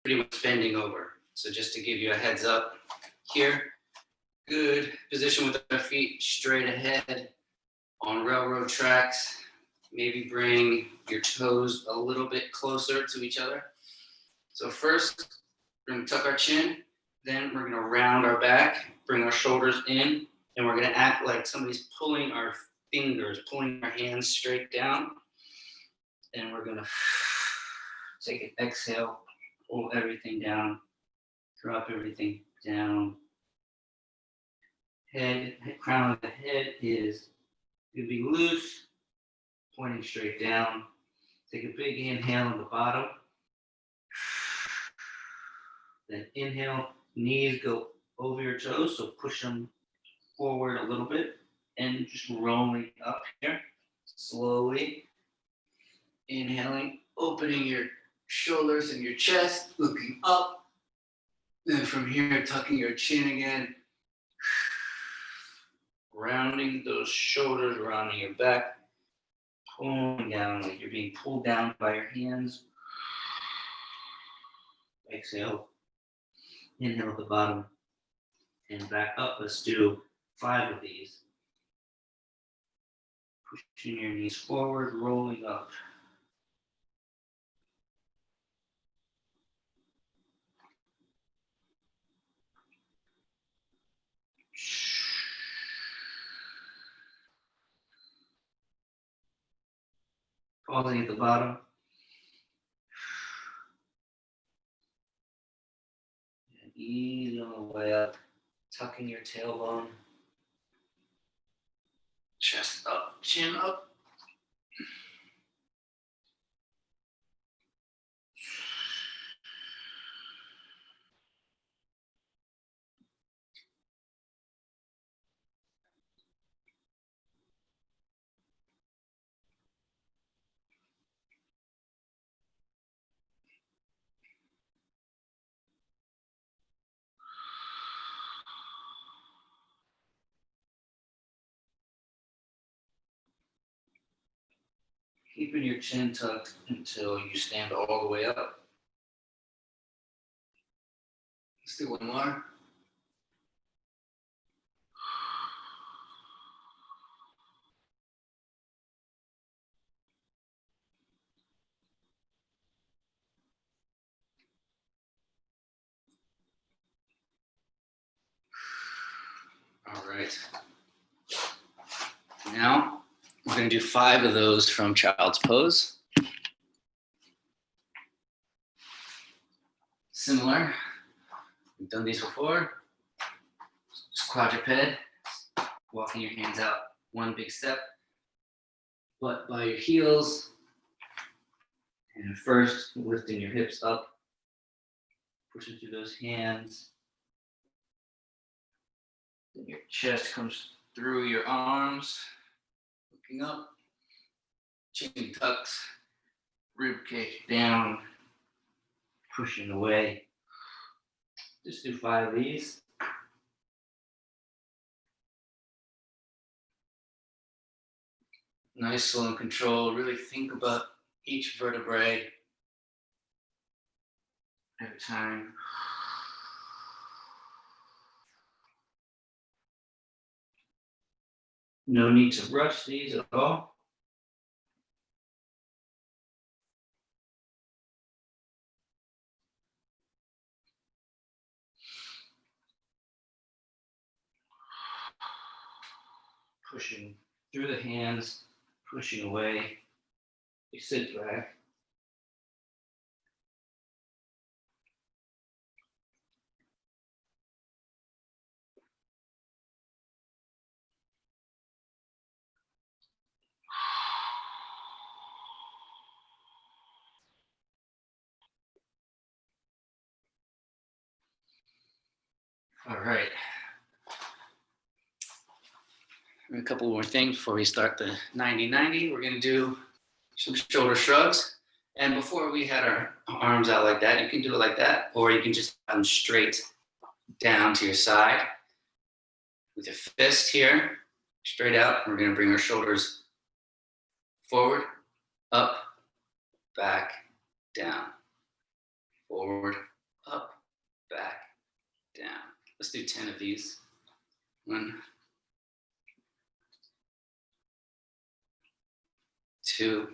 pretty much bending over. So just to give you a heads up here, good position with our feet straight ahead on railroad tracks. Maybe bring your toes a little bit closer to each other. So first, we're gonna tuck our chin, then we're gonna round our back, bring our shoulders in, and we're gonna act like somebody's pulling our fingers, pulling our hands straight down. And we're gonna take an exhale, pull everything down, drop everything down. Crown of the head is gonna be loose, pointing straight down. Take a big inhale on the bottom. Then inhale, knees go over your toes, so push them forward a little bit and just rolling up here. Slowly inhaling, opening your shoulders and your chest, looking up. Then from here, tucking your chin again. Rounding those shoulders, rounding your back, pulling down like you're being pulled down by your hands. Exhale. Inhale at the bottom and back up. Let's do 5 of these. Pushing your knees forward, rolling up. Pausing at the bottom. And ease on the way up, tucking your tailbone. Chest up, chin up. Keeping your chin tucked until you stand all the way up. Let's do one more. All right. Now we're going to do 5 of those from Child's Pose. Similar. We've done these before. Just quadruped, walking your hands out, one big step, butt by your heels. And first, lifting your hips up, pushing through those hands. Then your chest comes through your arms, looking up, chin tucks, rib cage down, pushing away. Just do 5 of these. Nice, slow, and controlled. Really think about each vertebrae at a time. No need to rush these at all. Pushing through the hands, pushing away. You sit back. All right. A couple more things before we start the 90-90. We're going to do some shoulder shrugs. And before we had our arms out like that, you can do it like that, or you can just have them straight down to your side with your fist here, straight out. We're going to bring our shoulders forward, up, back, down, forward, Let's do 10 of these. 1, 2,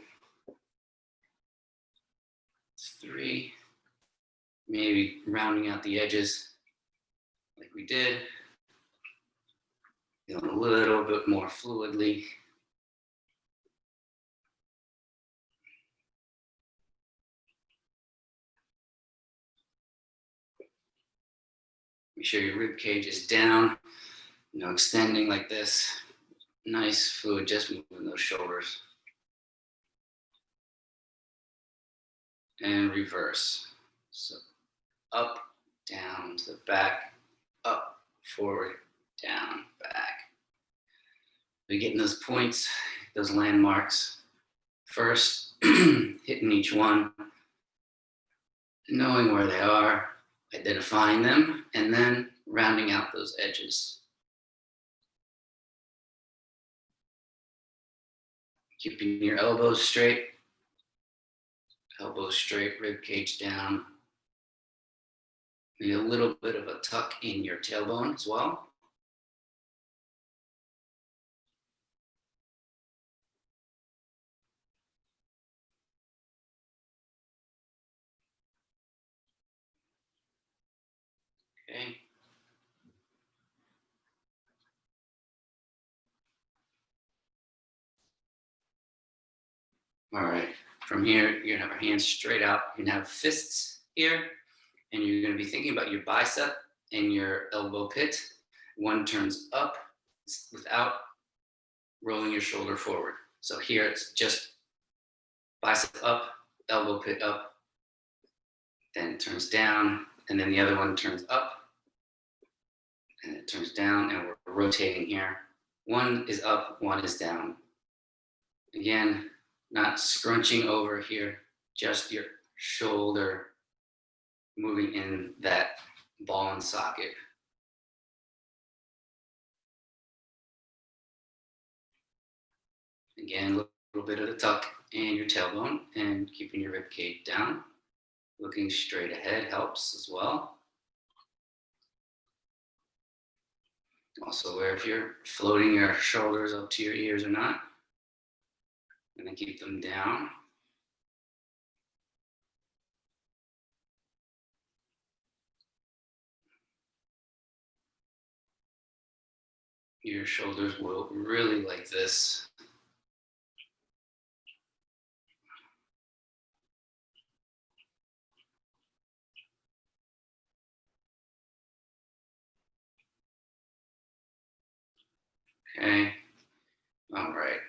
3. Maybe rounding out the edges like we did. A little bit more fluidly. Make sure your rib cage is down, extending like this. Nice fluid, just moving those shoulders. And reverse. So up, down to the back, up, forward, down, back. We're getting those points, those landmarks. First, hitting each one, knowing where they are, identifying them, and then rounding out those edges. Keeping your elbows straight, rib cage down. Maybe a little bit of a tuck in your tailbone as well. Okay. All right, from here, you're gonna have your hands straight out. You're gonna have fists here, and you're gonna be thinking about your bicep and your elbow pit. One turns up without rolling your shoulder forward. So here it's just bicep up, elbow pit up, then it turns down, and then the other one turns up, and it turns down, and we're rotating here. One is up, one is down. Again, not scrunching over here, just your shoulder moving in that ball and socket. Again, a little bit of the tuck in your tailbone and keeping your rib cage down. Looking straight ahead helps as well. Also aware if you're floating your shoulders up to your ears or not. And then keep them down. Your shoulders will really like this. Okay, all right.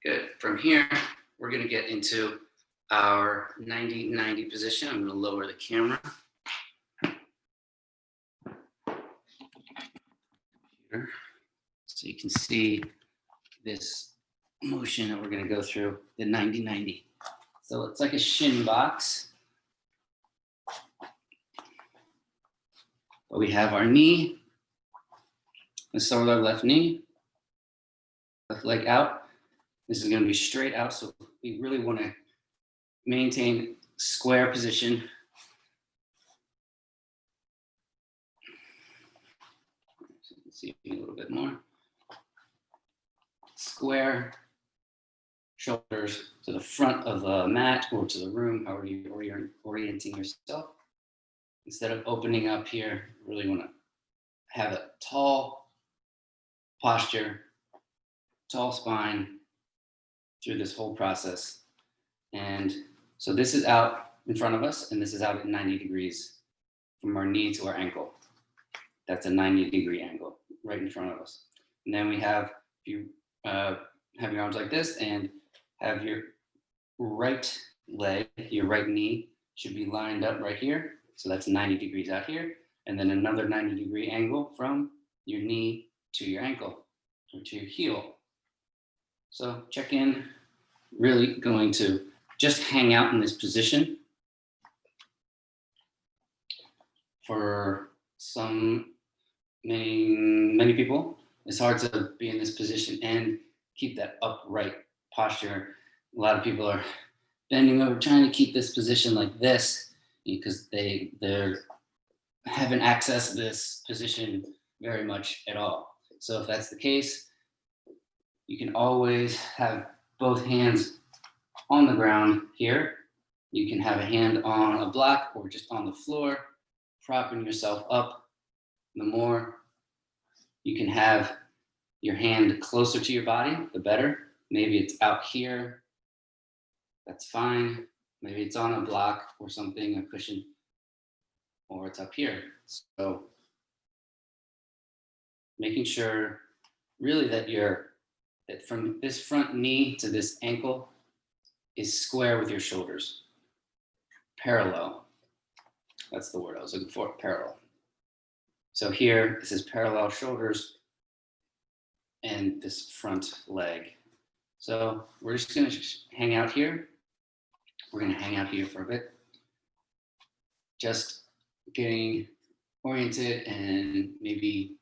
Good, from here, we're gonna get into our 90-90 position. I'm gonna lower the camera. Here, so you can see this motion that we're gonna go through, the 90-90. So it's like a shin box. But we have our knee. Let's start with our left knee. Left leg out. This is going to be straight out, so we really want to maintain square position. So you can see a little bit more. Square, shoulders to the front of the mat or to the room, however you're orienting yourself. Instead of opening up here, really want to have a tall posture, tall spine through this whole process. And so this is out in front of us, and this is out at 90 degrees from our knee to our ankle. That's a 90-degree angle right in front of us. And then we have, you have your arms like this and have your right leg, your right knee should be lined up right here. So that's 90 degrees out here. And then another 90-degree angle from your knee to your ankle or to your heel. So check in, really going to just hang out in this position for many people. It's hard to be in this position and keep that upright posture. A lot of people are bending over, trying to keep this position like this because they're haven't accessed this position very much at all. So if that's the case, you can always have both hands on the ground here. You can have a hand on a block or just on the floor, propping yourself up. The more you can have your hand closer to your body, the better. Maybe it's out here, that's fine. Maybe it's on a block or something, a cushion, or it's up here. So making sure really that that from this front knee to this ankle is square with your shoulders, parallel. That's the word I was looking for, parallel. So here, this is parallel shoulders and this front leg. So we're just gonna hang out here. We're gonna hang out here for a bit. Just getting oriented, and maybe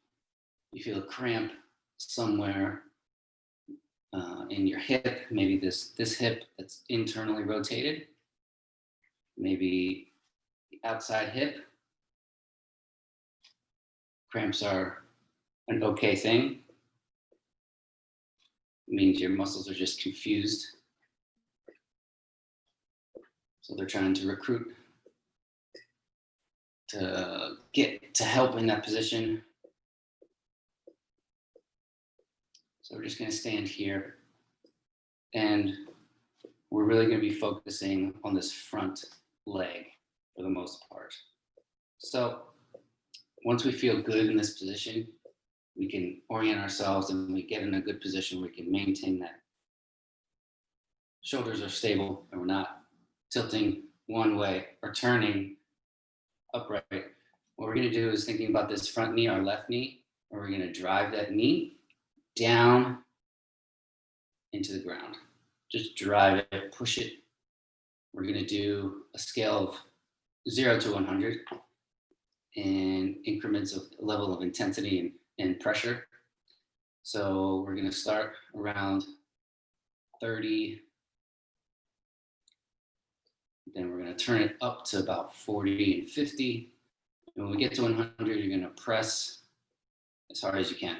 you feel a cramp somewhere in your hip, maybe this hip that's internally rotated, maybe the outside hip. Cramps are an okay thing. It means your muscles are just confused. So they're trying to recruit to get to help in that position. So we're just going to stand here, and we're really going to be focusing on this front leg for the most part. So once we feel good in this position, we can orient ourselves and we get in a good position. We can maintain that. Shoulders are stable and we're not tilting one way or turning upright. What we're going to do is thinking about this front knee, our left knee, and we're going to drive that knee down into the ground. Just drive it, push it. We're going to do a scale of 0 to 100 in increments of level of intensity and pressure. So we're going to start around 30. Then we're going to turn it up to about 40 and 50. And when we get to 100, you're going to press as hard as you can.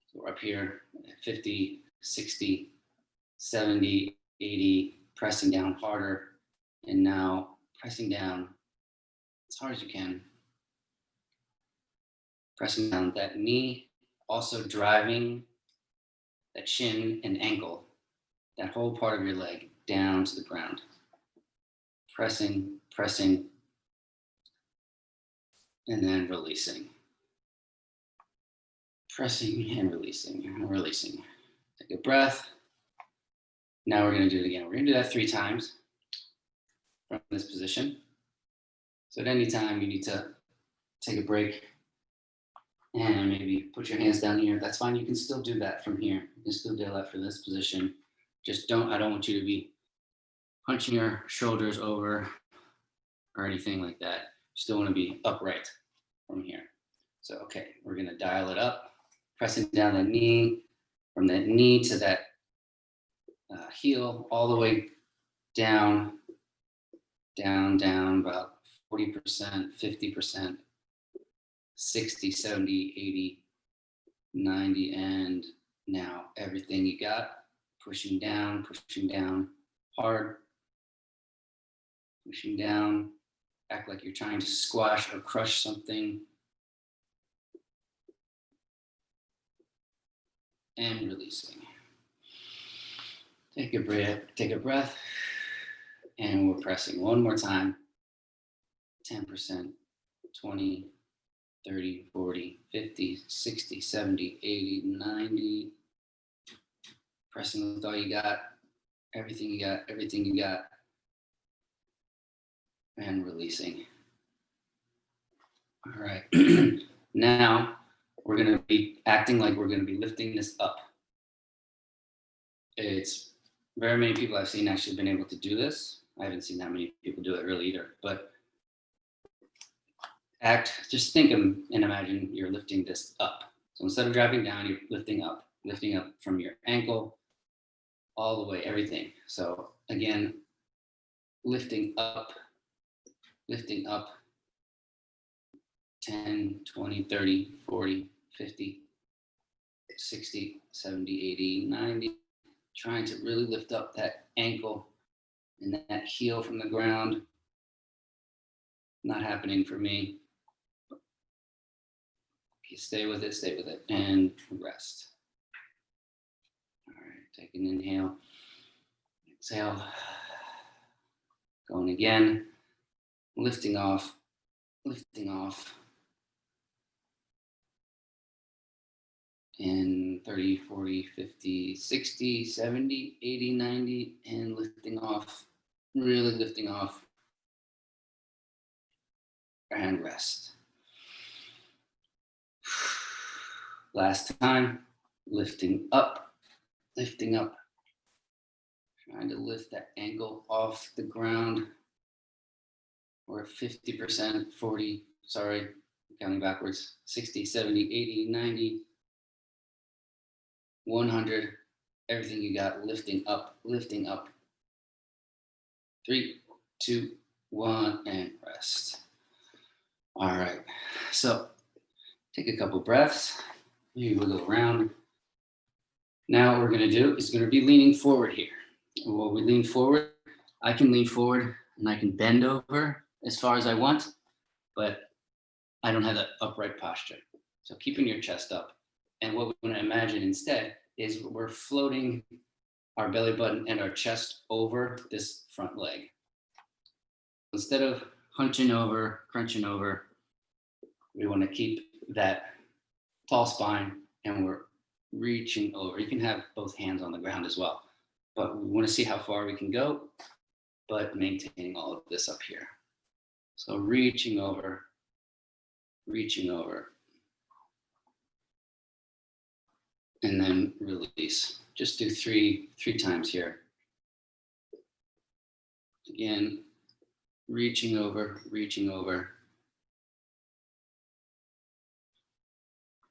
So we're up here at 50, 60, 70, 80, pressing down harder. And now pressing down as hard as you can. Pressing down that knee, also driving that shin and ankle, that whole part of your leg down to the ground. Pressing, pressing, and then releasing. Pressing and releasing, and releasing. Take a breath. Now we're going to do it again. We're going to do that 3 times from this position. So at any time you need to take a break and maybe put your hands down here, that's fine. You can still do that from here. You can still do that for this position. Just I don't want you to be punching your shoulders over or anything like that. You still want to be upright from here. So, okay, we're going to dial it up, pressing down the knee, from that knee to that heel, all the way down, down, down, about 40%, 50%, 60, 70, 80, 90, and now everything you got, pushing down hard, pushing down, act like you're trying to squash or crush something, and releasing. Take a breath, and we're pressing one more time. 10%, 20, 30, 40, 50, 60, 70, 80, 90. Pressing with all you got, everything you got, and releasing. All right. Now we're going to be acting like we're going to be lifting this up. It's very many people I've seen actually been able to do this. I haven't seen that many people do it really either, but just think and imagine you're lifting this up. So instead of dropping down, you're lifting up from your ankle all the way, everything. So again, lifting up lifting up 10, 20, 30, 40, 50, 60, 70, 80, 90, trying to really lift up that ankle and that heel from the ground. Not happening for me. Okay, stay with it, and rest. All right, take an inhale, exhale, going again, lifting off, and 30, 40, 50, 60, 70, 80, 90, and lifting off, really lifting off, and rest. Last time, lifting up, trying to lift that ankle off the ground. We're at 50%, 40, sorry, counting backwards, 60, 70, 80, 90, 100, everything you got, lifting up. 3, 2, 1, and rest. All right, so take a couple breaths, maybe wiggle around. Now what we're gonna do is gonna be leaning forward here. And while we lean forward, I can lean forward and I can bend over as far as I want, but I don't have that upright posture. So keeping your chest up. And what we want to imagine instead is we're floating our belly button and our chest over this front leg. Instead of hunching over, crunching over, we want to keep that tall spine and we're reaching over. You can have both hands on the ground as well, but we want to see how far we can go, but maintaining all of this up here. So reaching over, and then release. Just do three times here. Again, reaching over.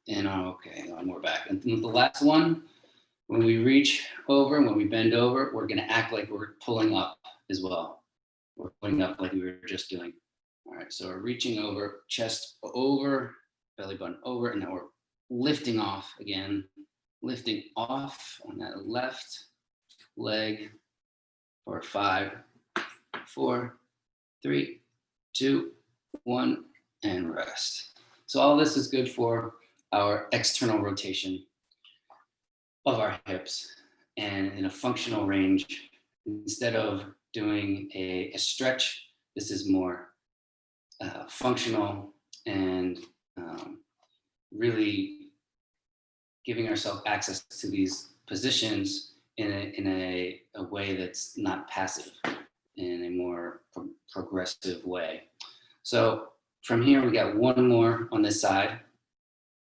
And okay, one more back. And the last one, when we reach over, when we bend over, we're gonna act like we're pulling up as well. We're pulling up like we were just doing. All right, so we're reaching over, chest over, belly button over, and now we're lifting off again. Lifting off on that left leg for 5, 4, 3, 2, 1, and rest. So all this is good for our external rotation of our hips and in a functional range. Instead of doing a stretch, this is more functional and really giving ourselves access to these positions in a way that's not passive, in a more progressive way. So from here, we got one more on this side.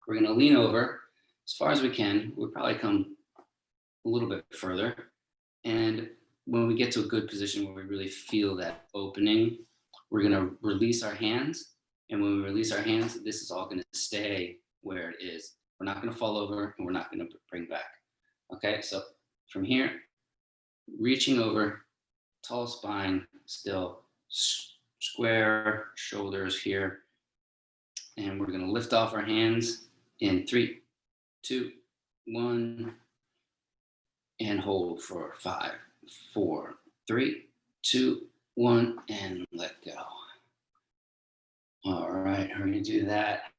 We're gonna lean over as far as we can. We'll probably come a little bit further. And when we get to a good position where we really feel that opening, we're gonna release our hands. And when we release our hands, this is all gonna stay where it is. We're not gonna fall over and we're not gonna bring back. Okay, so from here, reaching over, tall spine, still square shoulders here. And we're gonna lift off our hands in 3, 2, 1, and hold for 5, 4, 3, 2, 1, and let go. All right, we're gonna do that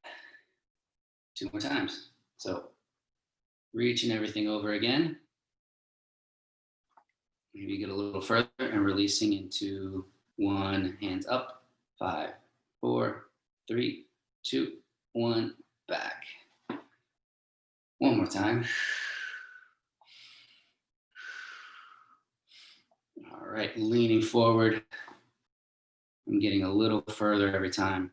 2 more times. So reaching everything over again. Maybe get a little further and releasing into 1, hands up, 5, 4, 3, 2, 1, back. One more time. All right, leaning forward. I'm getting a little further every time.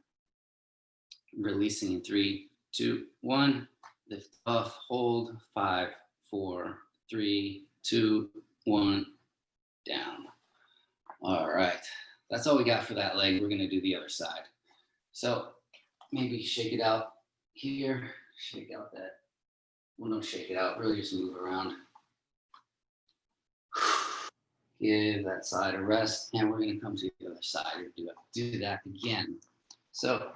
Releasing in 3, 2, 1. Lift off, hold, 5, 4, 3, 2, 1, down. All right, that's all we got for that leg. We're gonna do the other side. So maybe shake it out here, shake out that. Well, don't shake it out, really just move around. Give that side a rest, and we're gonna come to the other side and do that again. So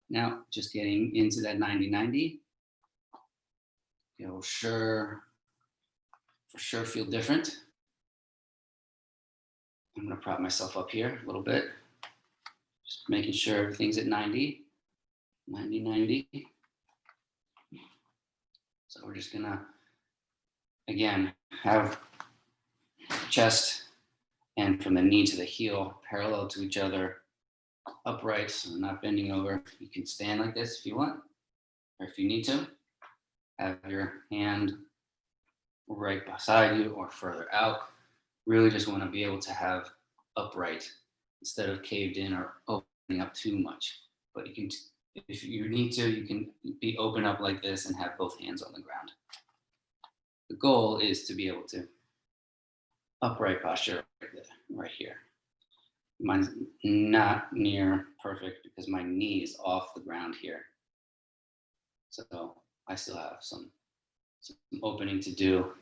now just getting into that 90-90. It'll for sure feel different. I'm gonna prop myself up here a little bit, just making sure everything's at 90, 90. So we're just gonna, again, have chest and from the knee to the heel parallel to each other, upright, so not bending over. You can stand like this if you want, or if you need to. Have your hand right beside you or further out. Really just want to be able to have upright instead of caved in or opening up too much. But you can, if you need to, you can be open up like this and have both hands on the ground. The goal is to be able to upright posture right here. Mine's not near perfect because my knee is off the ground here. So I still have some opening to do.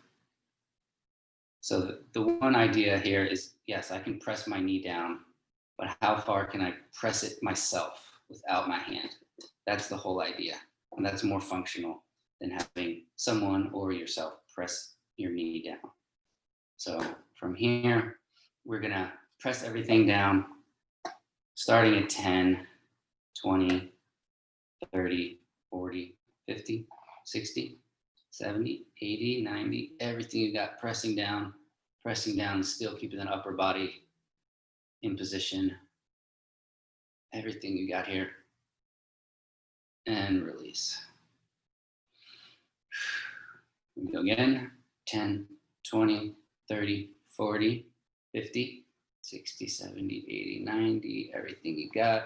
So the one idea here is, yes, I can press my knee down, but how far can I press it myself without my hand? That's the whole idea. And that's more functional than having someone or yourself press your knee down. So from here, we're gonna press everything down, starting at 10, 20, 30, 40, 50, 60, 70, 80, 90, everything you got, pressing down, still keeping that upper body in position. Everything you got here. And release. Here we go again. 10, 20, 30, 40, 50, 60, 70, 80, 90, everything you got.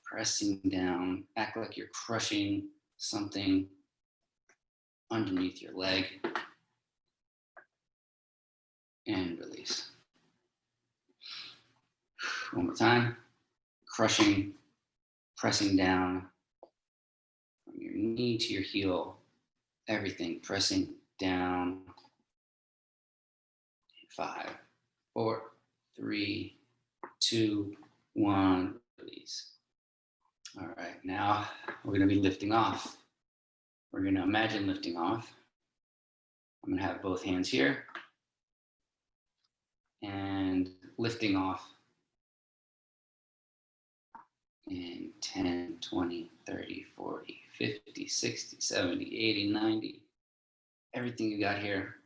Pressing down, act like you're crushing something underneath your leg. And release. One more time. Crushing, pressing down from your knee to your heel. Everything pressing down. 5, 4, 3, 2, 1, release. All right, now we're gonna be lifting off. We're gonna imagine lifting off. I'm gonna have both hands here and lifting off in 10, 20, 30, 40, 50, 60, 70, 80, 90, everything you got here.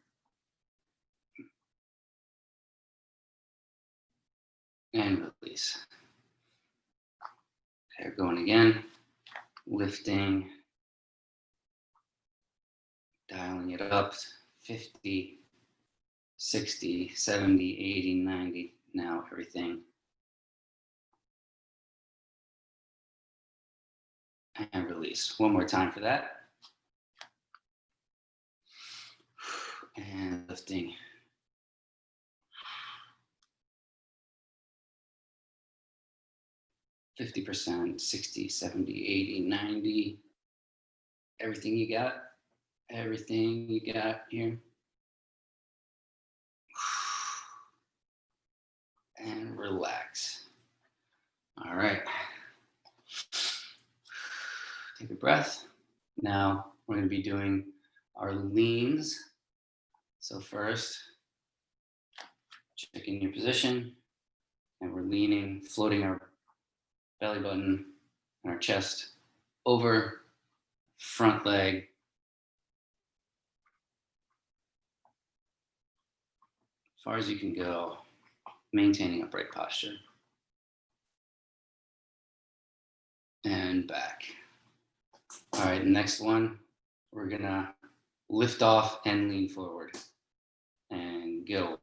And release. Okay, going again, lifting, dialing it up, 50, 60, 70, 80, 90, now everything. And release. One more time for that. And lifting. %, 60, 70, 80, 90. Everything you got. Everything you got here. And relax. All right. Take a breath. Now we're going to be doing our leans. So first, check in your position, and we're leaning, floating our belly button and our chest over front leg. As far as you can go, maintaining upright posture. And back. All right, next one, we're gonna lift off and lean forward. And go.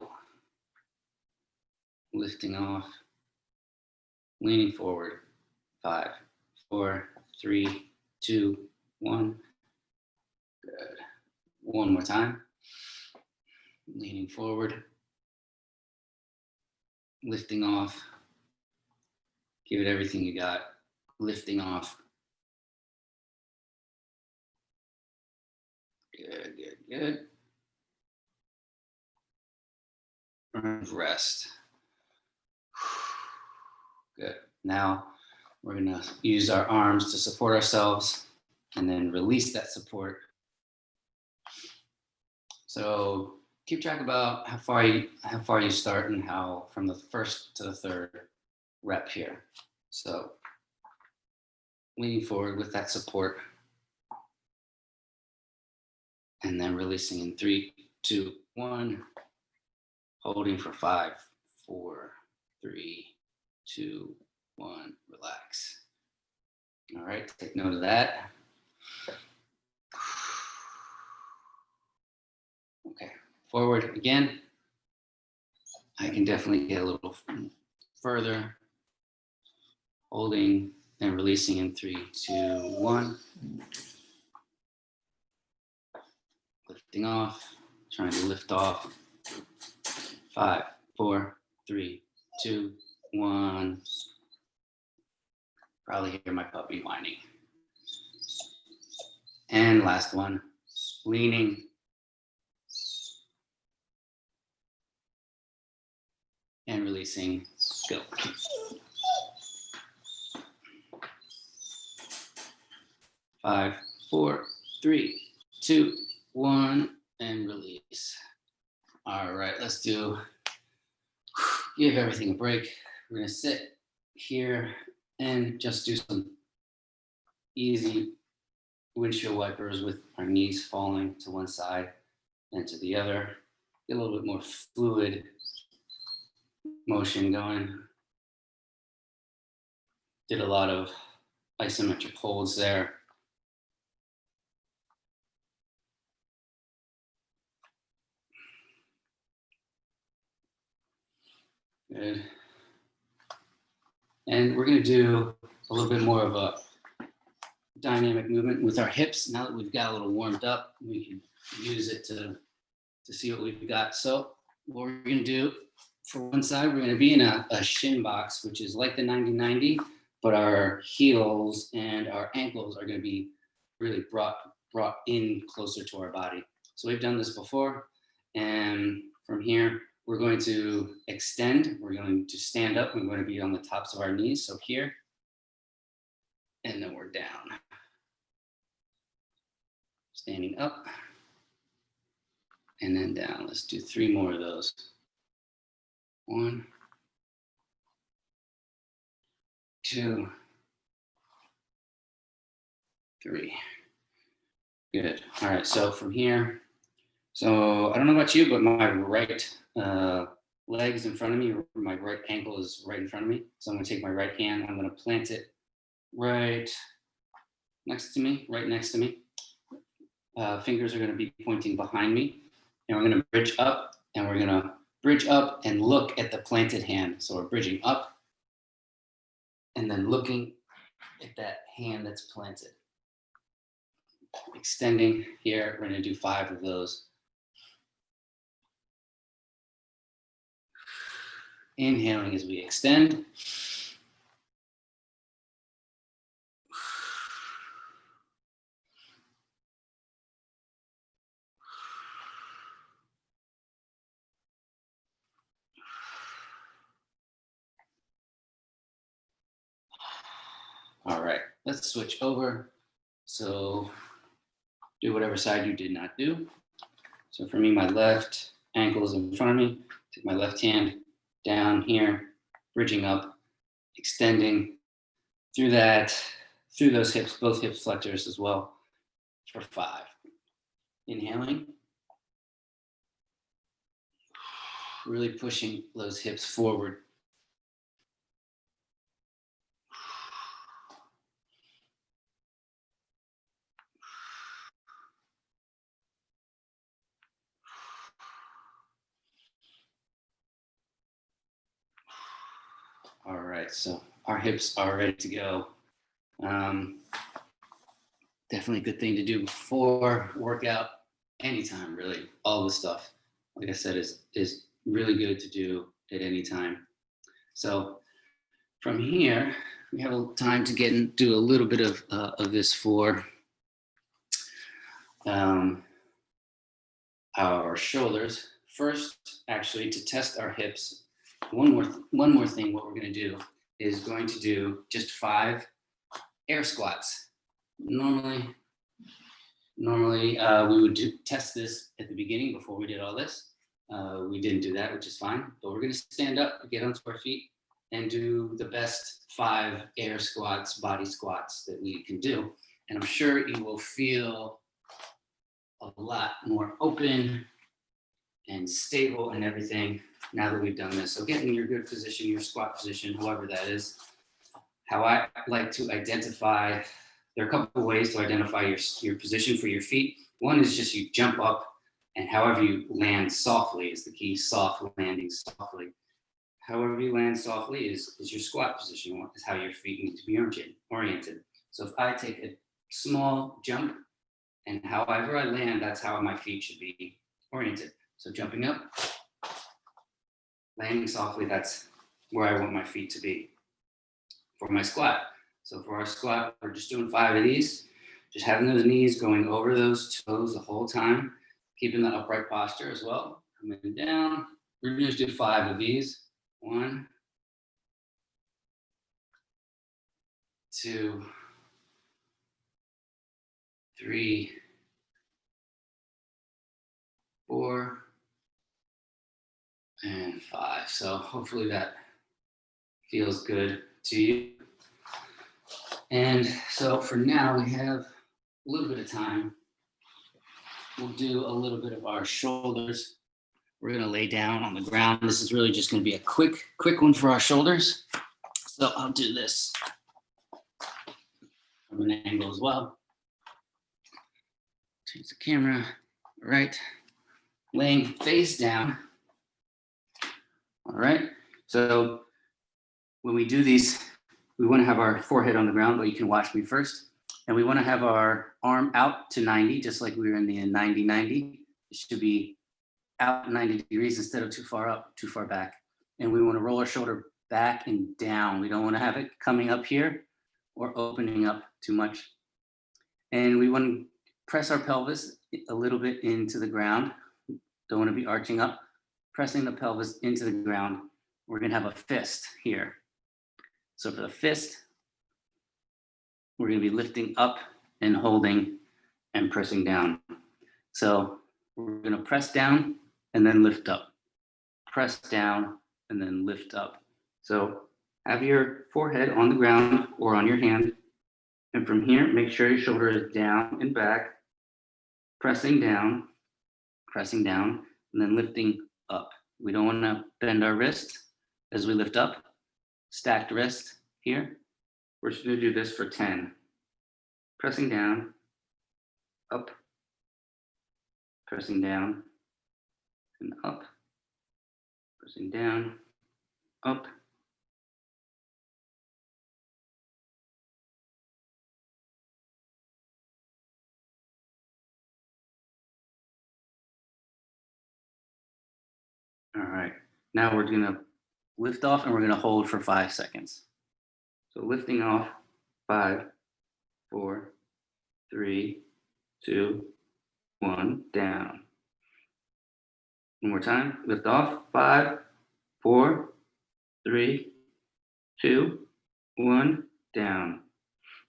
Lifting off, leaning forward. 5, 4, 3, 2, 1. Good. One more time. Leaning forward. Lifting off. Give it everything you got. Lifting off. Good, good, good. and rest. Good. Now we're gonna use our arms to support ourselves and then release that support. So keep track about how far you start and how from the first to the third rep here. So leaning forward with that support and then releasing in 3, 2, 1, holding for 5, 4, 3, 2, 1, relax. All right, take note of that. Okay, forward again. I can definitely get a little further, holding and releasing in 3, 2, 1. Lifting off, trying to lift off. 5, 4, 3, 2, 1. Probably hear my puppy whining. And last one, leaning. And releasing, go. Five, 4, 3, 2, 1, and release. All right, let's do, give everything a break. We're gonna sit here and just do some easy windshield wipers with our knees falling to one side and to the other. Get a little bit more fluid motion going. Did a lot of isometric holds there. Good. And we're gonna do a little bit more of a dynamic movement with our hips. Now that we've got a little warmed up, we can use it to see what we've got. So what we're gonna do for one side, we're gonna be in a shin box, which is like the 90-90, but our heels and our ankles are gonna be really brought in closer to our body. So we've done this before. And from here, we're going to extend. We're going to stand up. We're going to be on the tops of our knees. So here, and then we're down. Standing up, and then down. Let's do 3 more of those. 1, 2, 3. Good. All right, so from here, so I don't know about you, but my right leg is in front of me. My right ankle is right in front of me. So I'm gonna take my right hand, I'm gonna plant it right next to me, right next to me. Fingers are gonna be pointing behind me. And we're gonna bridge up, and we're gonna bridge up and look at the planted hand. So we're bridging up and then looking at that hand that's planted. Extending here, we're gonna do 5 of those. Inhaling as we extend. All right, let's switch over. So do whatever side you did not do. So for me, my left ankle is in front of me. Take my left hand down here, bridging up, extending through those hips, both hip flexors as well, for 5. Inhaling. Really pushing those hips forward. All right, so our hips are ready to go. Definitely a good thing to do before workout, anytime really. All the stuff, like I said, is really good to do at any time. So from here, we have time to get and do a little bit of this for our shoulders. first, actually, to test our hips, one more thing, what we're gonna do is going to do just 5 air squats. Normally, we would test this at the beginning before we did all this. We didn't do that, which is fine, but we're gonna stand up, get onto our feet, and do the best 5 air squats, body squats that we can do. And I'm sure you will feel a lot more open and stable and everything now that we've done this. So get in your good position, your squat position, however that is. How I like to identify, there are a couple of ways to identify your position for your feet. One is just you jump up, and however you land softly is the key, soft landing softly. However you land softly is your squat position, is how your feet need to be oriented. So if I take a small jump, and however I land, that's how my feet should be oriented. So jumping up, landing softly, that's where I want my feet to be for my squat. So for our squat, we're just doing 5 of these, just having those knees going over those toes the whole time, keeping that upright posture as well. Coming down, we're gonna just do 5 of these. 1, 2, 3, 4, and 5. So hopefully that feels good to you. And so for now, we have a little bit of time. We'll do a little bit of our shoulders. We're gonna lay down on the ground. This is really just gonna be a quick one for our shoulders. So I'll do this from an angle as well. Change the camera, right? Laying face down. All right, so when we do these, we wanna have our forehead on the ground, but you can watch me first. And we wanna have our arm out to 90, just like we were in the 90-90. It should be out 90 degrees instead of too far up, too far back. And we wanna roll our shoulder back and down. We don't wanna have it coming up here or opening up too much. And we wanna press our pelvis a little bit into the ground. Don't wanna be arching up, pressing the pelvis into the ground. We're gonna have a fist here. So for the fist, we're gonna be lifting up and holding and pressing down. So we're gonna press down and then lift up. Press down and then lift up. So have your forehead on the ground or on your hand. And from here, make sure your shoulder is down and back, pressing down, and then lifting up. We don't wanna bend our wrist as we lift up. Stacked wrist here. We're just gonna do this for 10. Pressing down, up, pressing down, and up, pressing down, up. All right, now we're gonna lift off and we're gonna hold for 5 seconds. So lifting off, 5, 4, 3, 2, 1, down. One more time, lift off, 5, 4, 3, 2, 1, down.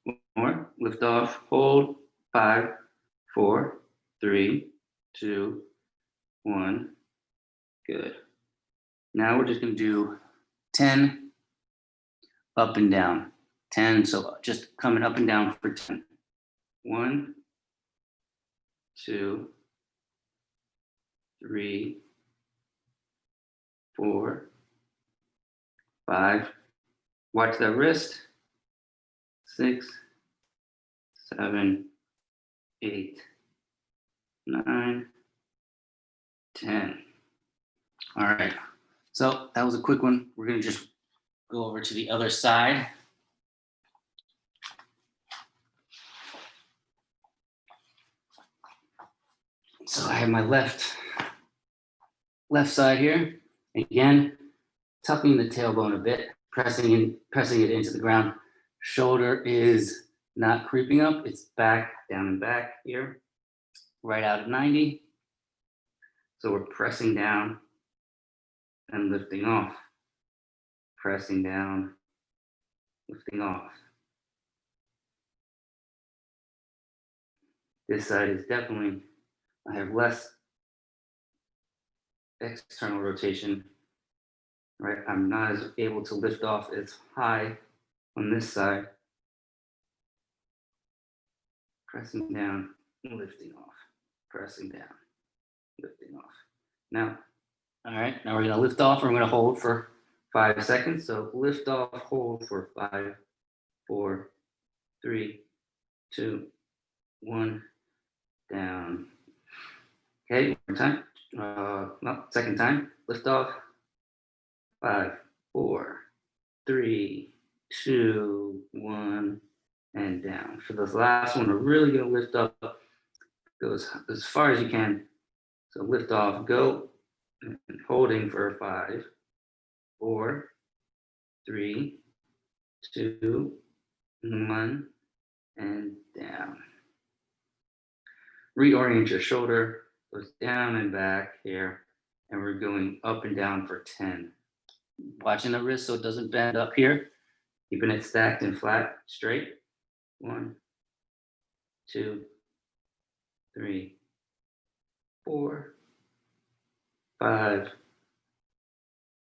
One more, lift off, hold, 5, 4, 3, 2, 1, good. Now we're just gonna do 10 up and down. 10, so just coming up and down for 10. 1, 2, 3, 4, 5. Watch that wrist. 6, 7, 8, 9, 10. All right, so that was a quick one. We're gonna just go over to the other side. So I have my left side here. Again, tucking the tailbone a bit, pressing it into the ground. Shoulder is not creeping up, it's back, down and back here, right out of 90. So we're pressing down and lifting off. Pressing down, lifting off. This side is definitely, I have less external rotation, right? I'm not as able to lift off as high on this side. Pressing down, lifting off, pressing down, lifting off. Now, all right, now we're gonna lift off, and we're gonna hold for 5 seconds. So lift off, hold for 5, 4, 3, 2, 1, down. Okay, one more time. No, second time. Lift off. 5, 4, 3, 2, 1, and down. For this last one, we're really gonna lift up, go as far as you can. So lift off, go, and holding for 5, 4, 3, 2, 1, and down. Reorient your shoulder, goes down and back here, and we're going up and down for 10. Watching the wrist so it doesn't bend up here, keeping it stacked and flat, straight. 1, 2, 3, 4, 5,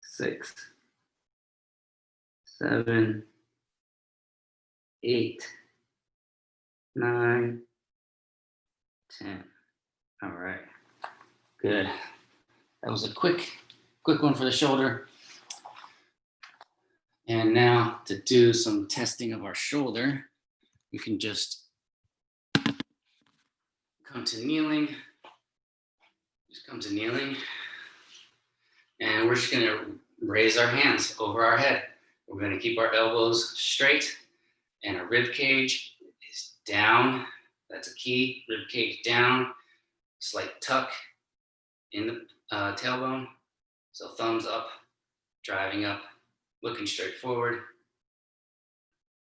6, 7, 8, 9, 10. All right, good. That was a quick one for the shoulder. And now to do some testing of our shoulder, we can just come to kneeling. Just come to kneeling. And we're just gonna raise our hands over our head. We're gonna keep our elbows straight and our rib cage is down. That's a key, rib cage down. Slight tuck in the tailbone. So thumbs up, driving up, looking straight forward.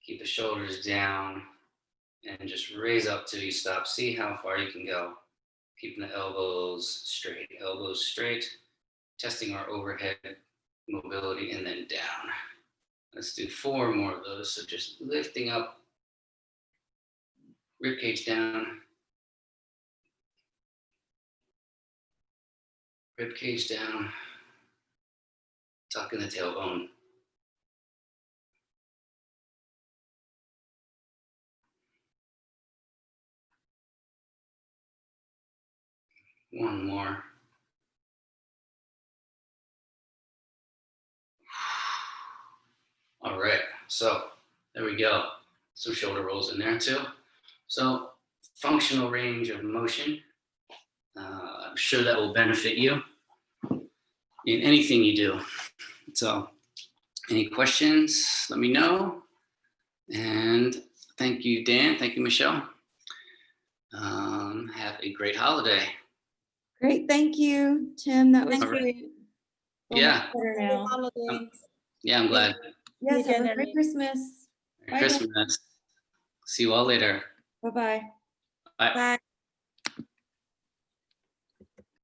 Keep the shoulders down and just raise up till you stop. See how far you can go. Keeping the elbows straight, testing our overhead mobility and then down. Let's do 4 more of those. So just lifting up, rib cage down, rib cage down, tuck in the tailbone. One more. All right, so there we go. Some shoulder rolls in there too. So functional range of motion. I'm sure that will benefit you in anything you do. So any questions, let me know. And thank you, Dan. Thank you, Michelle. Have a great holiday. Great, thank you, Tim. That was All right. great. Yeah. Better now. Yeah, I'm glad. Yes, have a great Christmas. Merry Christmas. See you all later. Bye-bye. Bye. Bye.